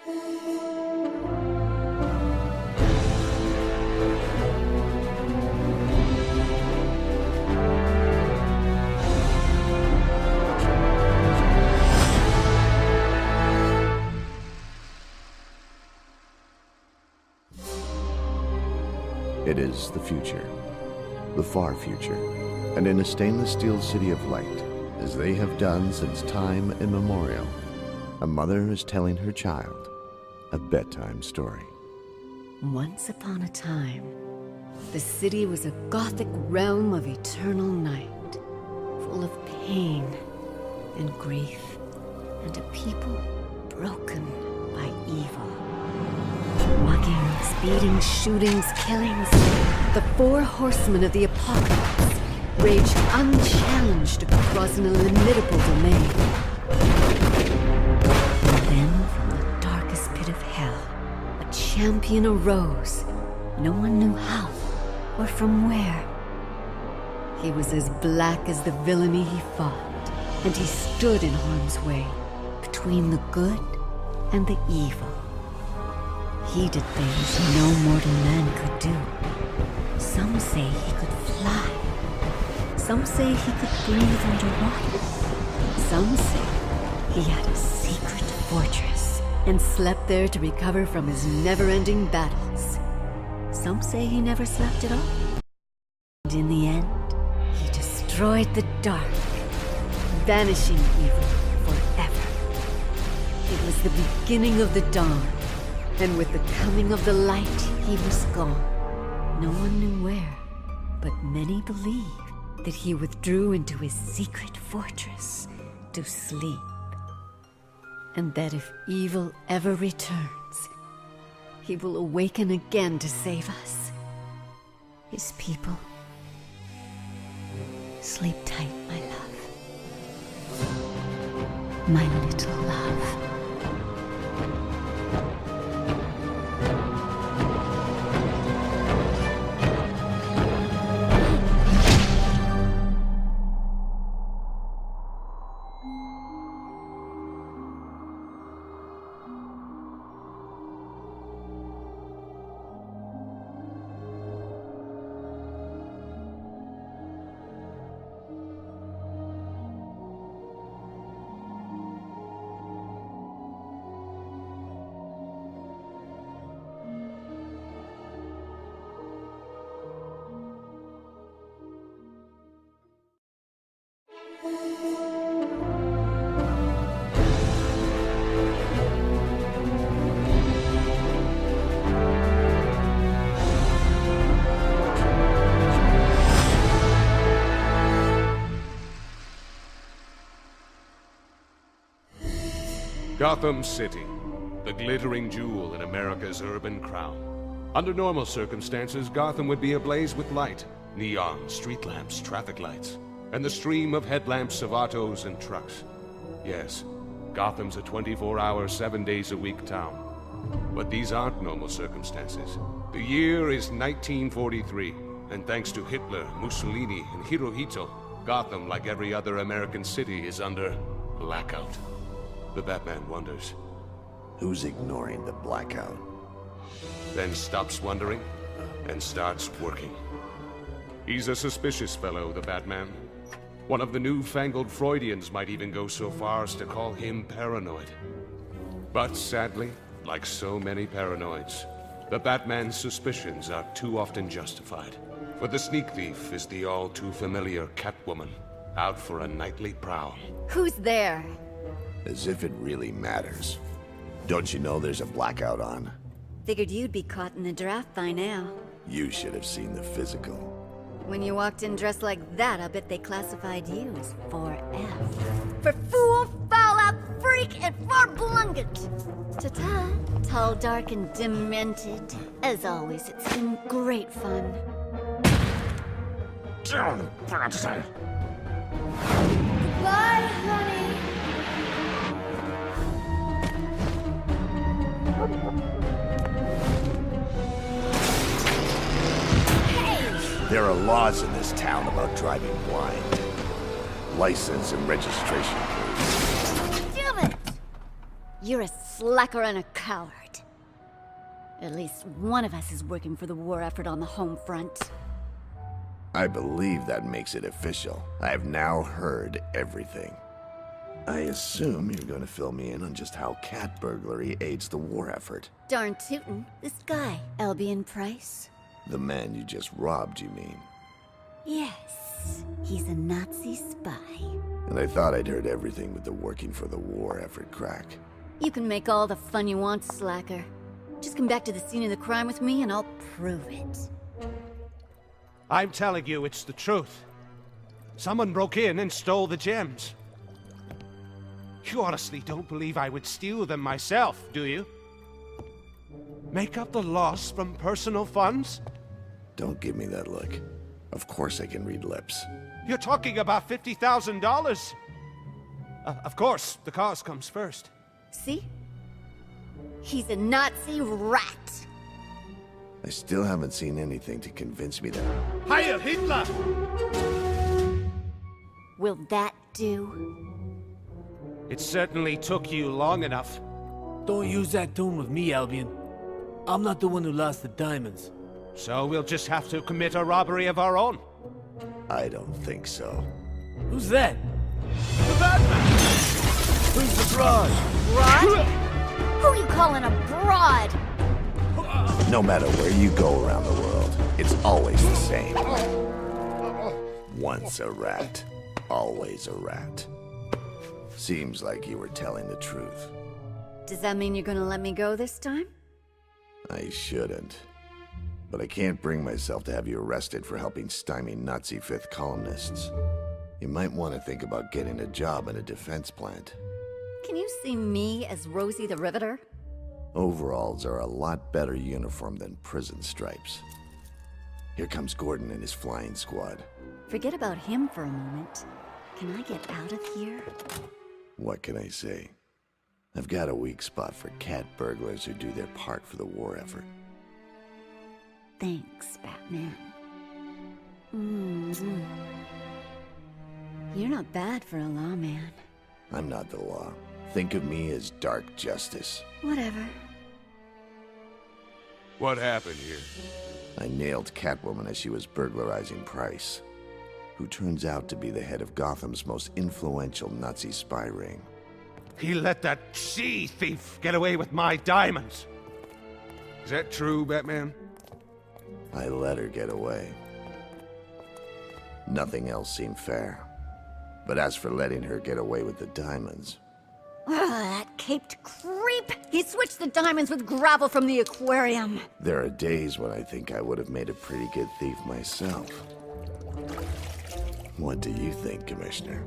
It is the future, the far future, and in a stainless steel city of light, as they have done since time immemorial, a mother is telling her child a bedtime story. Once upon a time, the city was a gothic realm of eternal night, full of pain and grief, and a people broken by evil. Muggings, beatings, shootings, killings. The four horsemen of the apocalypse raged unchallenged across an illimitable domain. And then, from the darkest pit of hell, a champion arose. No one knew how or from where. He was as black as the villainy he fought, and he stood in harm's way, between the good and the evil. He did things no mortal man could do. Some say he could fly. Some say he could breathe underwater. Some say he had a secret fortress and slept there to recover from his never-ending battles. Some say he never slept at all. And in the end, he destroyed the dark, banishing evil forever. It was the beginning of the dawn. And with the coming of the light, he was gone. No one knew where, but many believed that he withdrew into his secret fortress to sleep. And that if evil ever returns, he will awaken again to save us, his people. Sleep tight, my love. My little love. Gotham City, the glittering jewel in America's urban crown. Under normal circumstances, Gotham would be ablaze with light, neon, street lamps, traffic lights, and the stream of headlamps of autos and trucks. Yes, Gotham's a 24-hour, 7 days a week town. But these aren't normal circumstances. The year is 1943, and thanks to Hitler, Mussolini, and Hirohito, Gotham, like every other American city, is under blackout. The Batman wonders. Who's ignoring the blackout? Then stops wondering and starts working. He's a suspicious fellow, the Batman. One of the newfangled Freudians might even go so far as to call him paranoid. But sadly, like so many paranoids, the Batman's suspicions are too often justified. For the sneak thief is the all-too-familiar Catwoman, out for a nightly prowl. Who's there? As if it really matters. Don't you know there's a blackout on? Figured you'd be caught in the draft by now. You should have seen the physical. When you walked in dressed like that, I bet they classified you as 4F. For fool, foul-out freak, and far-blungant! Ta-ta, tall, dark, and demented. As always, it's been great fun. Bye, honey! There are laws in this town about driving blind. License and registration, please. Damn it! You're a slacker and a coward. At least one of us is working for the war effort on the home front. I believe that makes it official. I have now heard everything. I assume you're going to fill me in on just how cat burglary aids the war effort. Darn tootin'. This guy, Albion Price. The man you just robbed, you mean? Yes, he's a Nazi spy. And I thought I'd heard everything with the working for the war effort crack. You can make all the fun you want, slacker. Just come back to the scene of the crime with me and I'll prove it. I'm telling you, it's the truth. Someone broke in and stole the gems. You honestly don't believe I would steal them myself, do you? Make up the loss from personal funds? Don't give me that look. Of course I can read lips. You're talking about $50,000. Of course, the cause comes first. See? He's a Nazi rat. I still haven't seen anything to convince me that... Heil Hitler! Will that do? It certainly took you long enough. Don't use that tone with me, Albion. I'm not the one who lost the diamonds. So we'll just have to commit a robbery of our own. I don't think so. Who's that? The Batman! Who's the broad? Broad? Who are you calling a broad? No matter where you go around the world, it's always the same. Once a rat, always a rat. Seems like you were telling the truth. Does that mean you're gonna let me go this time? I shouldn't. But I can't bring myself to have you arrested for helping stymie Nazi fifth columnists. You might want to think about getting a job in a defense plant. Can you see me as Rosie the Riveter? Overalls are a lot better uniform than prison stripes. Here comes Gordon and his flying squad. Forget about him for a moment. Can I get out of here? What can I say? I've got a weak spot for cat burglars who do their part for the war effort. Thanks, Batman. You're not bad for a lawman. I'm not the law. Think of me as dark justice. Whatever. What happened here? I nailed Catwoman as she was burglarizing Price, who turns out to be the head of Gotham's most influential Nazi spy ring. He let that she-thief get away with my diamonds. Is that true, Batman? I let her get away. Nothing else seemed fair. But as for letting her get away with the diamonds... That caped creep! He switched the diamonds with gravel from the aquarium. There are days when I think I would have made a pretty good thief myself. What do you think, Commissioner?